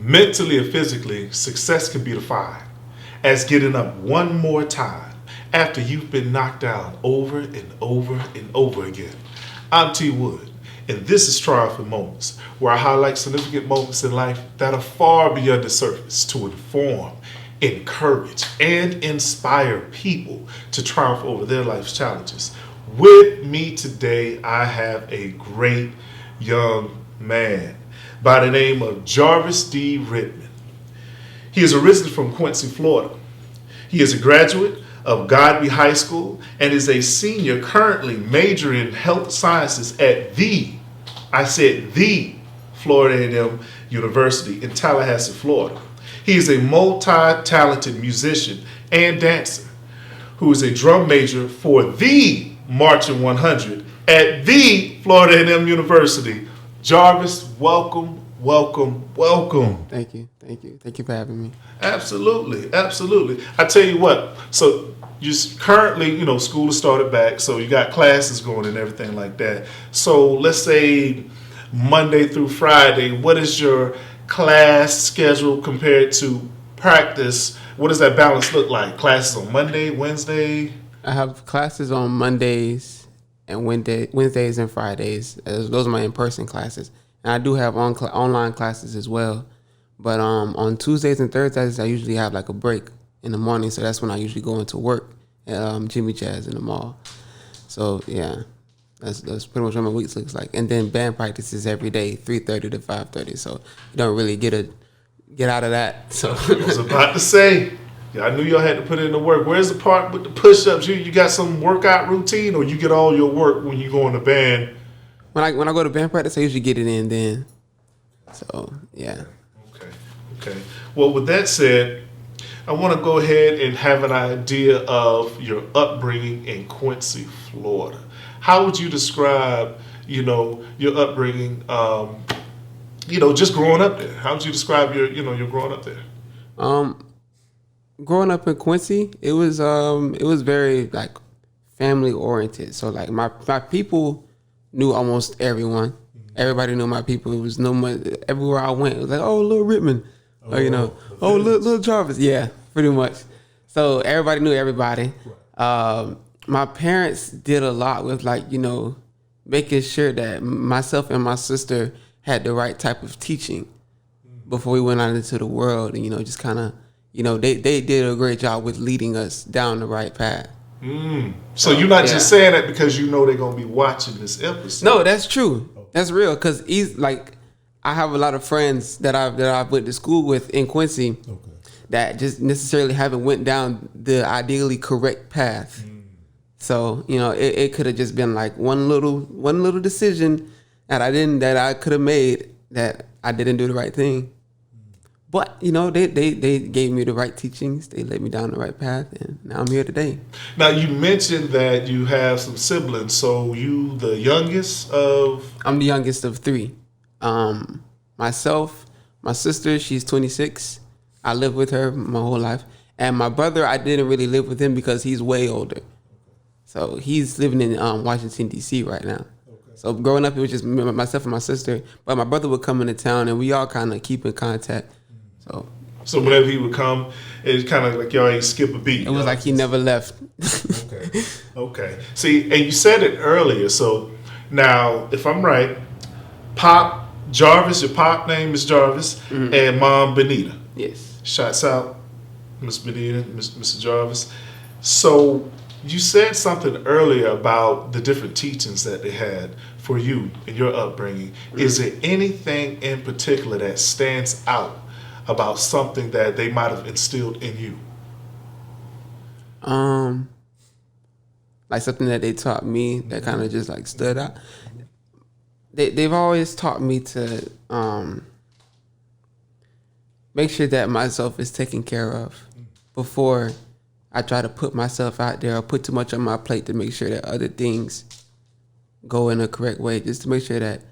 Mentally or physically, success can be defined as getting up one more time after you've been knocked down over and over and over again. I'm T.Wood, and this is Triumphant Moments, where I highlight significant moments in life that are far beyond the surface to inform, encourage, and inspire people to triumph over their life's challenges. With me today, I have a great young man by the name of Jarvis D. Rittman. He is originally from Quincy, Florida. He is a graduate of Godby High School and is a senior currently majoring in health sciences at the Florida A&M University in Tallahassee, Florida. He is a multi-talented musician and dancer who is a drum major for the Marching 100 at the Florida A&M University. Jarvis, welcome. Thank you for having me. Absolutely. I tell you what, so you currently, school has started back, so you got classes going and everything like that. So let's say Monday through Friday, what is your class schedule compared to practice? What does that balance look like? Classes on Monday, Wednesday? I have classes on Mondays and Wednesdays and Fridays. Those are my in-person classes. And I do have online classes as well. But on Tuesdays and Thursdays, I usually have like a break in the morning. So that's when I usually go into work at Jimmy Chaz in the mall. So, yeah, that's pretty much what my week looks like. And then band practices every day, 3:30 to 5:30. So you don't really get out of that. So I was about to say, I knew y'all had to put in the work. Where's the part with the push-ups? You got some workout routine, or you get all your work when you go in the band? When I go to band practice, I usually get it in then. So, yeah. Okay. Well, with that said, I want to go ahead and have an idea of your upbringing in Quincy, Florida. How would you describe, your upbringing, just growing up there? How would you describe your growing up there? Growing up in Quincy, it was very like family oriented. So like my people knew almost everyone. Everybody knew my people. It was everywhere I went. It was like, oh, little Rittman, or little Jarvis. Yeah, pretty much. So everybody knew everybody. My parents did a lot with making sure that myself and my sister had the right type of teaching before we went out into the world, and just kind of. They did a great job with leading us down the right path. So you're not just saying that because they're going to be watching this episode. No, that's true. That's real. Because I have a lot of friends that I went to school with in Quincy that just necessarily haven't went down the ideally correct path. So it could have just been like one little decision that I could have made that I didn't do the right thing. But, they gave me the right teachings. They led me down the right path, and now I'm here today. Now, you mentioned that you have some siblings. So you the youngest of? I'm the youngest of three. Myself, my sister, she's 26. I lived with her my whole life. And my brother, I didn't really live with him because he's way older. So he's living in Washington, D.C. right now. So growing up, it was just myself and my sister. But my brother would come into town, and we all kind of keep in contact. So whenever he would come, it's kind of like y'all ain't skip a beat. It was like he never left. Okay. See, and you said it earlier. So now, if I'm right, Pop Jarvis, your pop name is Jarvis, and Mom Benita. Yes. Shouts out, Miss Benita, Mr. Jarvis. So you said something earlier about the different teachings that they had for you in your upbringing. Is there anything in particular that stands out about something that they might have instilled in you? Like something that they taught me that kind of just stood out. They've always taught me to make sure that myself is taken care of before I try to put myself out there or put too much on my plate to make sure that other things go in a correct way, just to make sure that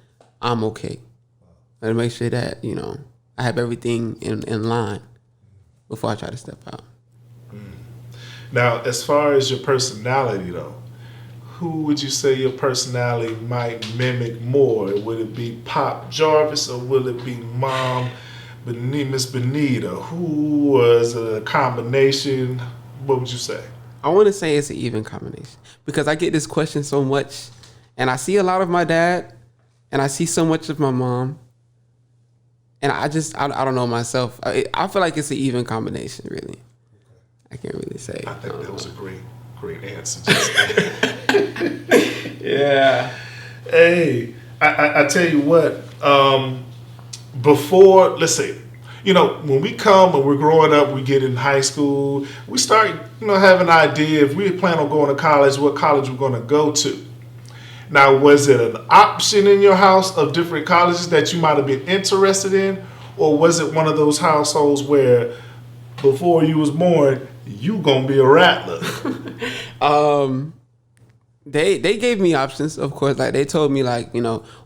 I'm okay. And to make sure that, I have everything in line before I try to step out. Now, as far as your personality, though, who would you say your personality might mimic more? Would it be Pop Jarvis or will it be Mom Miss Benita, who was a combination? What would you say? I want to say it's an even combination because I get this question so much, and I see a lot of my dad, and I see so much of my mom, and I don't know myself. I feel like it's an even combination, really. I can't really say. I think that was a great answer. Yeah. Hey, I tell you what. Before, let's say, when we come and we're growing up, we get in high school, we start, having an idea if we plan on going to college, what college we're going to go to. Now, was it an option in your house of different colleges that you might have been interested in, or was it one of those households where before you was born, you gonna be a rattler? They gave me options, of course. Like they told me, like,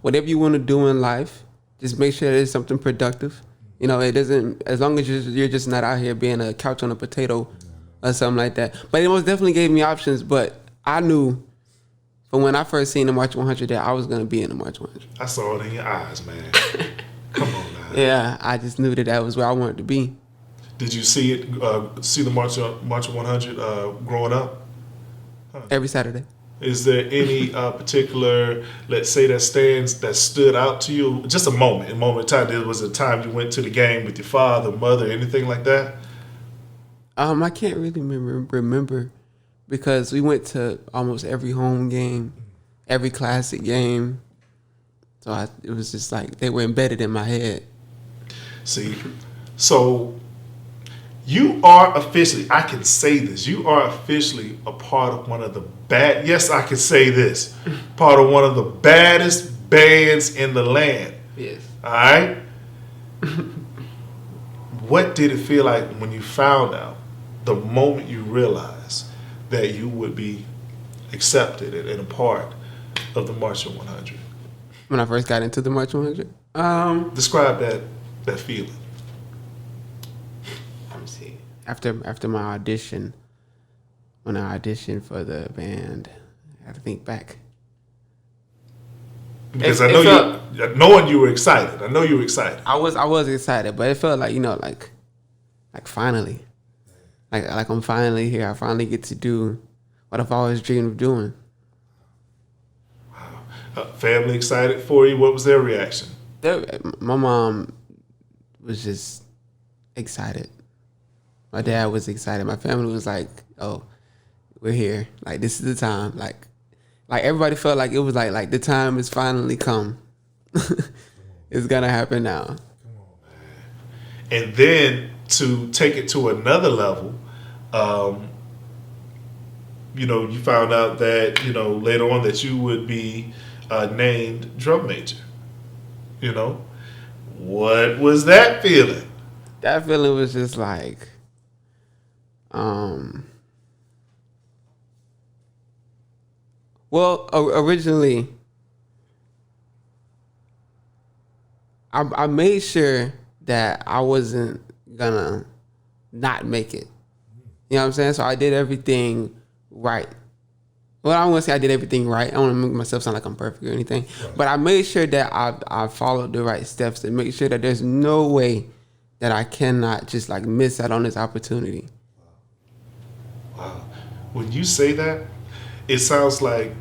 whatever you want to do in life, just make sure it's something productive. It doesn't, as long as you're just not out here being a couch on a potato or something like that. But it most definitely gave me options. But I knew from when I first seen the March 100 that I was gonna be in the March 100. I saw it in your eyes, man. Come on now. Yeah, I just knew that was where I wanted to be. Did you see it? See the March 100 growing up? Every Saturday. Is there any particular, let's say, that stood out to you? Just a moment in time. Was it a time you went to the game with your father, mother, anything like that? I can't really remember because we went to almost every home game, every classic game. So it was just like they were embedded in my head. See, so you are officially, I can say this, you are officially a part of one of the yes, I can say this, part of one of the baddest bands in the land. Yes. All right? What did it feel like when you found out, the moment you realized that you would be accepted and a part of the March 100? When I first got into the March 100? Describe that feeling. Let me see. After my audition, when I auditioned for the band, I have to think back. Because I know knowing you were excited. I know you were excited. I was excited, but it felt like, like finally. Like I'm finally here. I finally get to do what I've always dreamed of doing. Wow. Family excited for you? What was their reaction? My mom was just excited. My dad was excited. My family was like, "Oh, we're here. Like this is the time." Like everybody felt like it was like the time has finally come. It's gonna happen now. Come on, man. And then to take it to another level, you found out that later on that you would be named Drum Major. What was that feeling? That feeling was just like, well, originally, I made sure that I wasn't gonna not make it. You know what I'm saying? So I did everything right. Well, I don't want to say I did everything right. I don't want to make myself sound like I'm perfect or anything. Right. But I made sure that I followed the right steps to make sure that there's no way that I cannot just like miss out on this opportunity. Wow. When you say that, it sounds like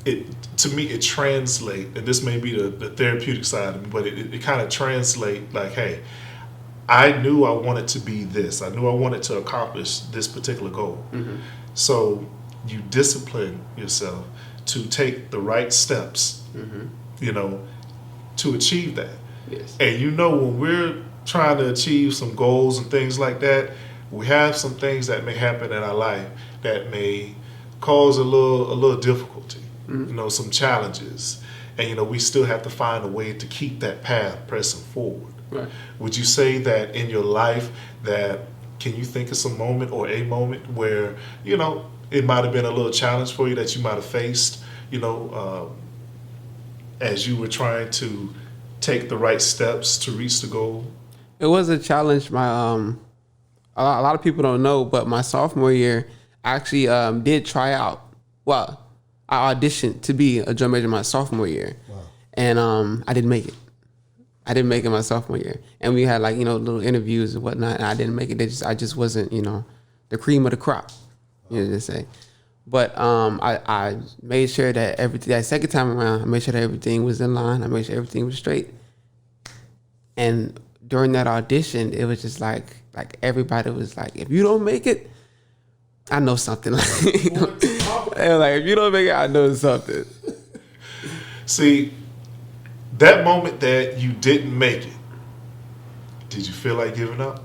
to me it translates, and this may be the therapeutic side of me, but it kind of translates like, hey, I knew I wanted to be this. I knew I wanted to accomplish this particular goal. Mm-hmm. So you discipline yourself to take the right steps, mm-hmm. To achieve that. Yes. And when we're trying to achieve some goals and things like that, we have some things that may happen in our life that may cause a little difficulty, mm-hmm. Some challenges. And, we still have to find a way to keep that path pressing forward. Right. Would you say that in your life can you think of some moment or a moment where, it might have been a little challenge for you that you might have faced, as you were trying to take the right steps to reach the goal? It was a challenge. My a lot of people don't know, but my sophomore year, I actually did try out. Well, I auditioned to be a drum major my sophomore year, wow. And I didn't make it. I didn't make it my sophomore year, and we had like little interviews and whatnot. And I didn't make it. I just wasn't the cream of the crop, to say. But I made sure that that second time around, I made sure that everything was in line. I made sure everything was straight. And during that audition, it was just like everybody was like, if you don't make it, I know something. They were like, if you don't make it, I know something. See, that moment that you didn't make it, did you feel like giving up?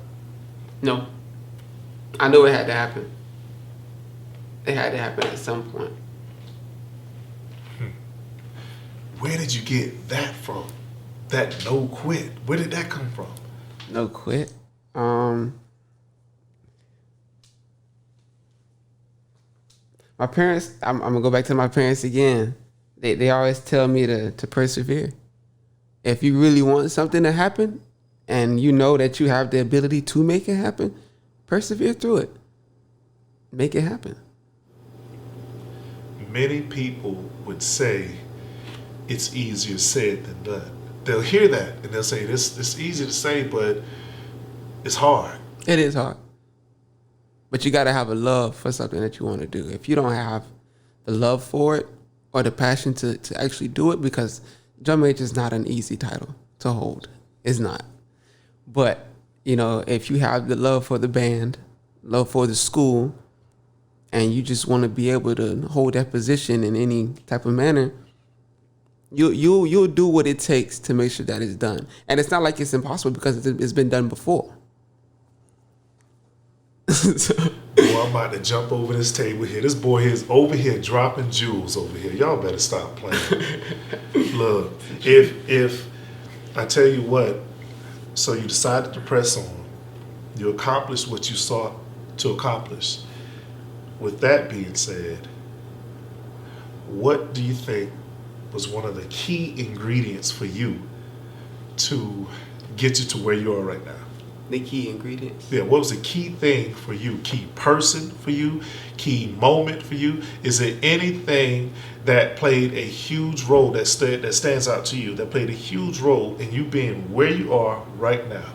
No. I knew it had to happen. It had to happen at some point. Where did you get that from? That no quit. Where did that come from? No quit. My parents, I'm gonna go back to my parents again. They always tell me to persevere. If you really want something to happen and you know that you have the ability to make it happen, persevere through it. Make it happen. Many people would say it's easier said than done. They'll hear that and they'll say, it's easy to say, but it's hard. It is hard. But you got to have a love for something that you want to do. If you don't have the love for it or the passion to actually do it, because Drum Major is not an easy title to hold. It's not. But, if you have the love for the band, love for the school, and you just want to be able to hold that position in any type of manner, you'll do what it takes to make sure that it's done. And it's not like it's impossible because it's been done before. Boy, I'm about to jump over this table here. This boy here is over here dropping jewels over here. Y'all better stop playing. Look, if I tell you what, so you decided to press on, you accomplished what you sought to accomplish. With that being said, what do you think was one of the key ingredients for you to get you to where you are right now? The key ingredients? Yeah, what was the key thing for you? Key person for you? Key moment for you? Is there anything that played a huge role that stands out to you, that played a huge role in you being where you are right now?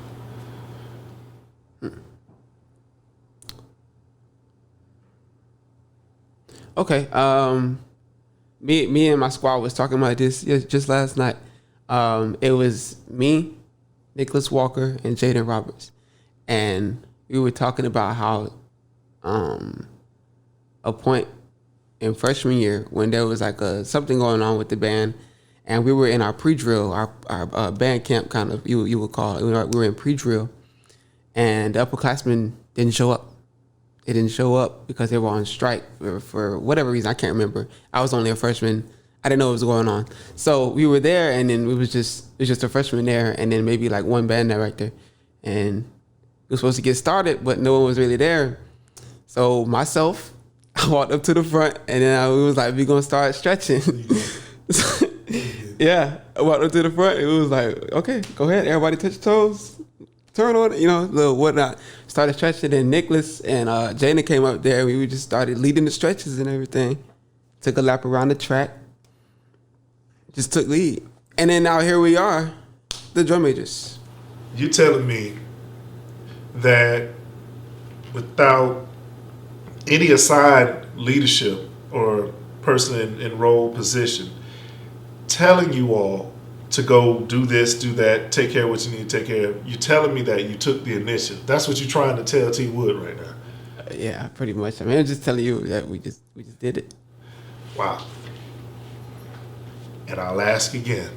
Okay. Me and my squad was talking about this just last night. It was me, Nicholas Walker, and Jaden Roberts, and we were talking about how a point in freshman year when there was like something going on with the band, and we were in our pre-drill, our band camp kind of you would call it. We were in pre-drill, and the upperclassmen didn't show up. They didn't show up because they were on strike for whatever reason. I can't remember. I was only a freshman. I didn't know what was going on. So we were there, and then it was just a freshman there, and then maybe like one band director. And we were supposed to get started, but no one was really there. So myself, I walked up to the front, and then we was like, we're going to start stretching. Yeah, I walked up to the front, and it was like, okay, go ahead. Everybody touch your toes. Turn on, little whatnot. Started stretching, and Nicholas and Jana came up there. We just started leading the stretches and everything. Took a lap around the track. Just took lead. And then now here we are, the Drum Majors. You telling me that without any assigned leadership or person in role position telling you all to go do this, do that, take care of what you need to take care of, you're telling me that you took the initiative. That's what you're trying to tell T.Wood right now. Yeah, pretty much. I mean, I'm just telling you that we just did it. Wow. And I'll ask again,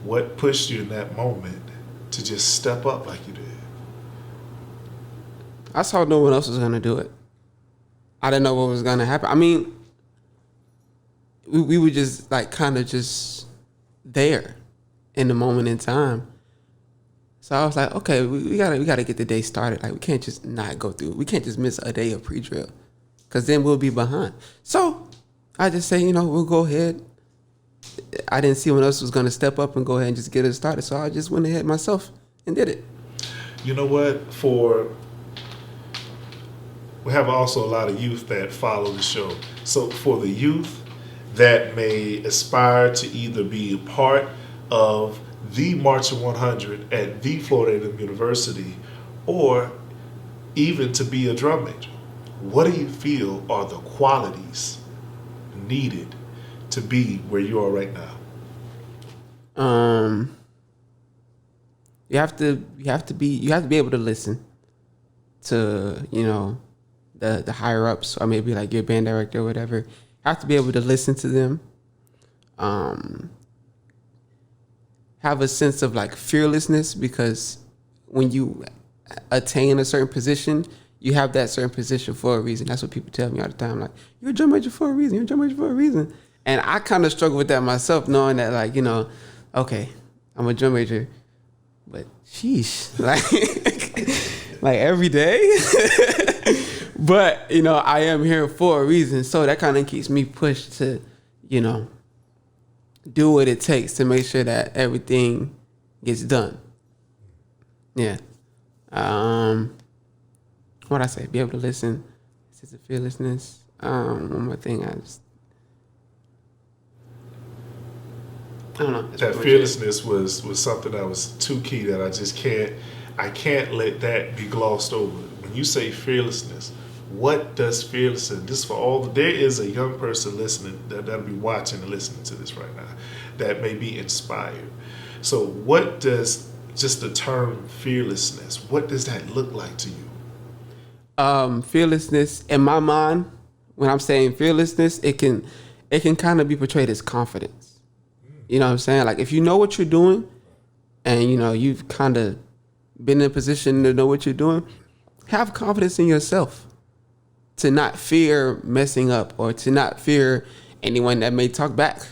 what pushed you in that moment to just step up like you did? I saw no one else was going to do it. I didn't know what was going to happen. I mean, we were just like kind of just there in the moment in time. So I was like, okay, we gotta get the day started. Like, we can't just not go through. We can't just miss a day of pre-drill, because then we'll be behind. So I just say, we'll go ahead. I didn't see anyone else was gonna step up and go ahead and just get it started. So I just went ahead myself and did it. You know what? We have also a lot of youth that follow the show. So for the youth that may aspire to either be a part of the Marching 100 at the Florida A&M University, or even to be a drum major? What do you feel are the qualities needed to be where you are right now? You have to be able to listen to, the higher ups, or maybe like your band director or whatever. You have to be able to listen to them. Have a sense of like fearlessness, because when you attain a certain position, you have that certain position for a reason. That's what people tell me all the time. Like, you're a drum major for a reason. You're a drum major for a reason. And I kind of struggle with that myself, knowing that, like, okay, I'm a drum major, but sheesh, like every day. But, I am here for a reason. So that kind of keeps me pushed to, do what it takes to make sure that everything gets done. Yeah. What I say? Be able to listen. Sense of fearlessness. One more thing. I don't know. That fearlessness was something that was too key that I can't let that be glossed over. When you say fearlessness, what does fearlessness? This for all. There is a young person listening that'll be watching and listening to this right now that may be inspired. So, what does just the term fearlessness? What does that look like to you? Fearlessness, in my mind, when I'm saying fearlessness, it can kind of be portrayed as confidence. You know what I'm saying? Like, if you know what you're doing, and you've kind of been in a position to know what you're doing, have confidence in yourself. To not fear messing up, or to not fear anyone that may talk back.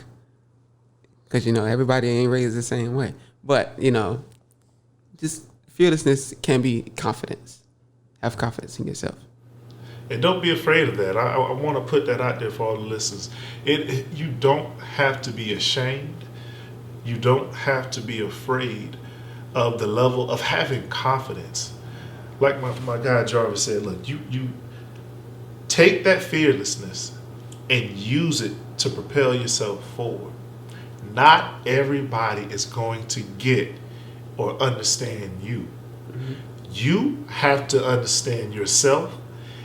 Because, everybody ain't raised the same way. But, just fearlessness can be confidence. Have confidence in yourself. And don't be afraid of that. I want to put that out there for all the listeners. You don't have to be ashamed. You don't have to be afraid of the level of having confidence. Like my guy Jarvis said, look, you take that fearlessness and use it to propel yourself forward. Not everybody is going to get or understand you. Mm-hmm. You have to understand yourself,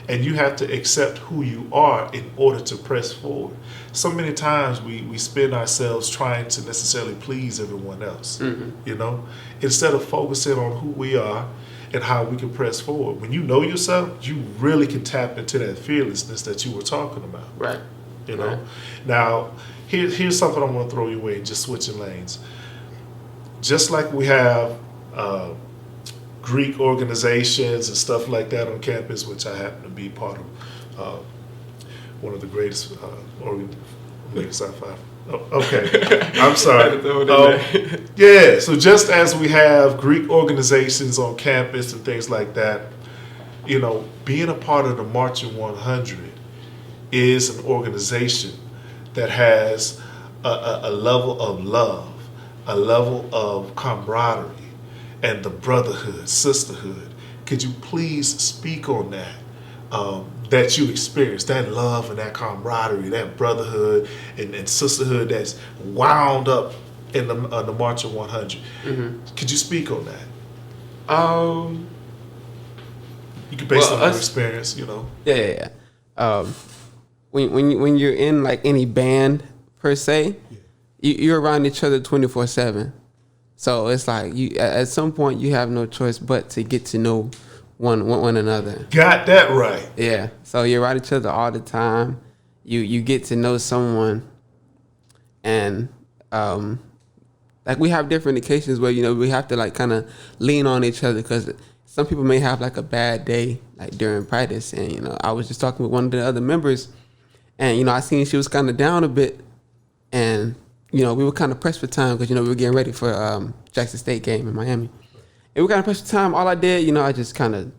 and you have to accept who you are in order to press forward. So many times we spend ourselves trying to necessarily please everyone else, mm-hmm. Instead of focusing on who we are and how we can press forward. When you know yourself, you really can tap into that fearlessness that you were talking about. Right. Right. Now, here's something I want to throw your way, just switching lanes. Just like we have Greek organizations and stuff like that on campus, which I happen to be part of, one of the greatest organizations I find. Oh, okay, I'm sorry. Yeah, so just as we have Greek organizations on campus and things like that, being a part of the Marching 100 is an organization that has a level of love, a level of camaraderie, and the brotherhood, sisterhood. Could you please speak on that? That you experience, that love and that camaraderie, that brotherhood and sisterhood that's wound up in the Marching 100. Mm-hmm. Could you speak on that? You can base on your experience, Yeah. When you're in like any band per se, you're around each other 24/7. So it's like at some point you have no choice but to get to know one another. Got that right. Yeah. So you're around each other all the time. You get to know someone, and like we have different occasions where we have to like kind of lean on each other, because some people may have like a bad day like during practice, and I was just talking with one of the other members, and I seen she was kind of down a bit, and we were kind of pressed for time because we were getting ready for Jackson State game in Miami. And we got pressed for time. All I did, I just kind of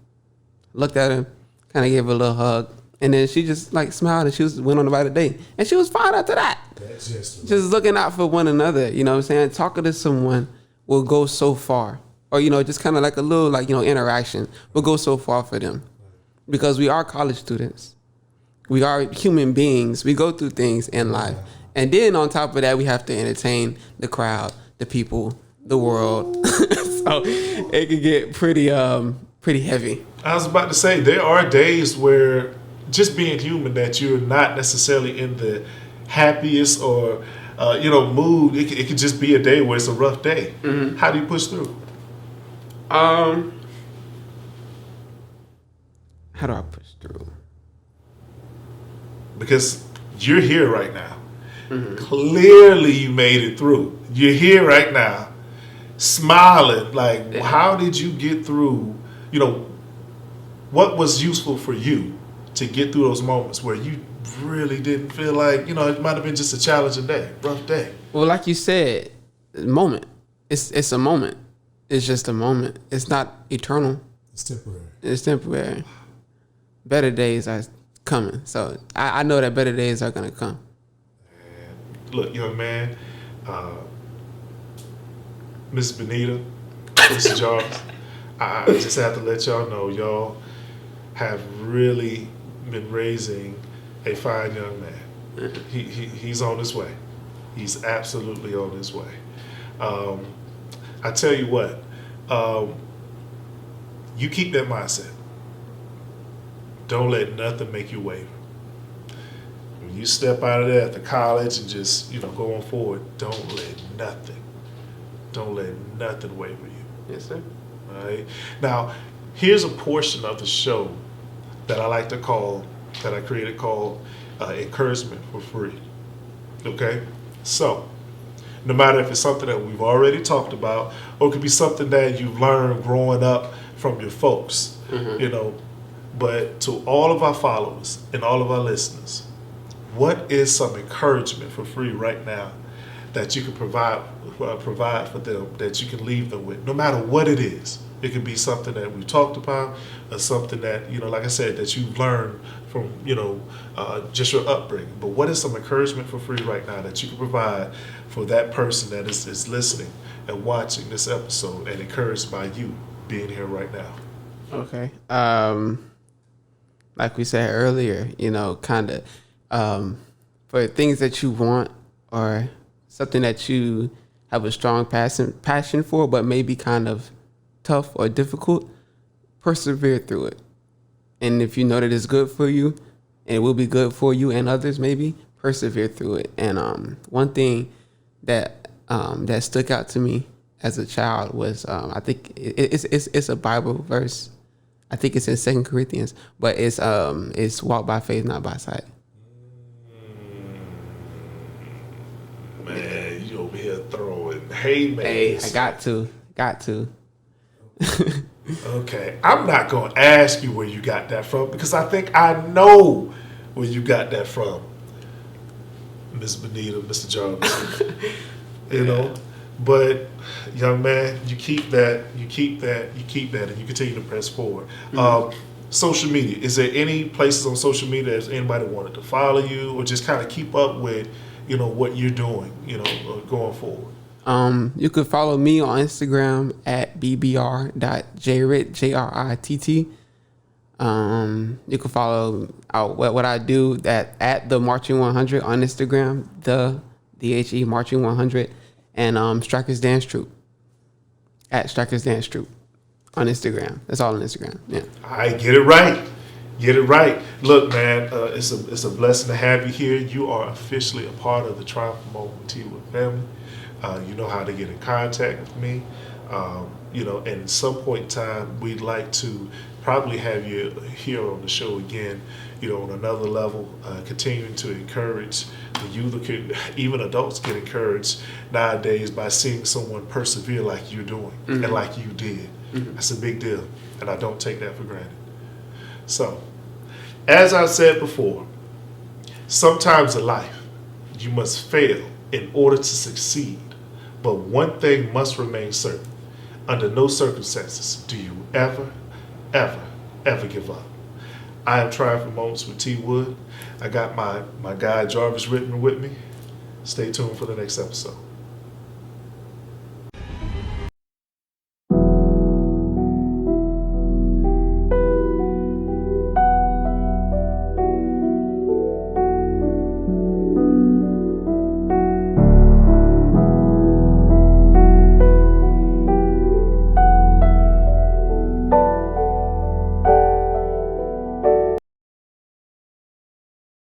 looked at her, kind of gave her a little hug, and then she just like smiled, and she went on about the day, and she was fine after that. That's just looking out for one another. You know what I'm saying? Talking to someone will go so far, or just kind of like a little interaction will go so far for them, because we are college students, we are human beings, we go through things in life, and then on top of that, we have to entertain the crowd, the people the world. So it could get pretty heavy. I was about to say, there are days where just being human that you're not necessarily in the happiest or mood. It could just be a day where it's a rough day. Mm-hmm. How do you push through? How do I push through? Because you're here right now. Mm-hmm. Clearly you made it through. You're here right now, smiling. Like, how did you get through? What was useful for you to get through those moments where you really didn't feel like, it might have been just a challenging day, rough day? Well, like you said, moment. It's a moment. It's just a moment. It's not eternal. It's temporary. It's temporary. Better days are coming. So I know that better days are gonna come. And look, young man, Miss Benita, Mr. Jarvis, I just have to let y'all know, y'all have really been raising a fine young man. He's on his way. He's absolutely on his way. I tell you what, you keep that mindset. Don't let nothing make you waver. When you step out of there after college and just, go on forward, don't let nothing waver you. Yes, sir. All right. Now, here's a portion of the show that I like to call, that I created called encouragement for free. Okay? So, no matter if it's something that we've already talked about, or it could be something that you've learned growing up from your folks, but to all of our followers and all of our listeners, what is some encouragement for free right now that you can provide for them, that you can leave them with, no matter what it is? It could be something that we talked about, or something that, like I said, that you've learned from, just your upbringing. But what is some encouragement for free right now that you can provide for that person that is listening and watching this episode and encouraged by you being here right now? Okay. Like we said earlier, kind of for things that you want or something that you have a strong passion for, but maybe kind of tough or difficult, persevere through it. And if you know that it's good for you, and it will be good for you and others, maybe persevere through it. And one thing that stuck out to me as a child was I think it's a Bible verse. I think it's in 2 Corinthians, but it's walk by faith, not by sight. Man, you over here throwing haymakers. Hey, I got to. Okay, I'm not going to ask you where you got that from, because I think I know where you got that from, Miss Benita, Mr. Jarvis. But young man, you keep that, and you continue to press forward. Mm-hmm. Social media, is there any places on social media that anybody wanted to follow you or just kind of keep up with, what you're doing, going forward? You could follow me on Instagram at bbr.jritt, JRITT. You can follow what I do at the Marching 100 on Instagram, the DHE Marching 100, and Strikers Dance Troupe at Strikers Dance Troupe on Instagram. That's all on Instagram. Yeah. All right, get it right. Get it right. Look, man, it's a blessing to have you here. You are officially a part of the Triumph Moment T.Wood family. You know how to get in contact with me. And at some point in time, we'd like to probably have you here on the show again, on another level, continuing to encourage the youth, even adults get encouraged nowadays by seeing someone persevere like you're doing, mm-hmm. and like you did. Mm-hmm. That's a big deal, and I don't take that for granted. So, as I said before, sometimes in life, you must fail in order to succeed. But one thing must remain certain. Under no circumstances do you ever give up. I am Triumphant Moments with T.Wood. I got my guy Jarvis Rittman with me. Stay tuned for the next episode.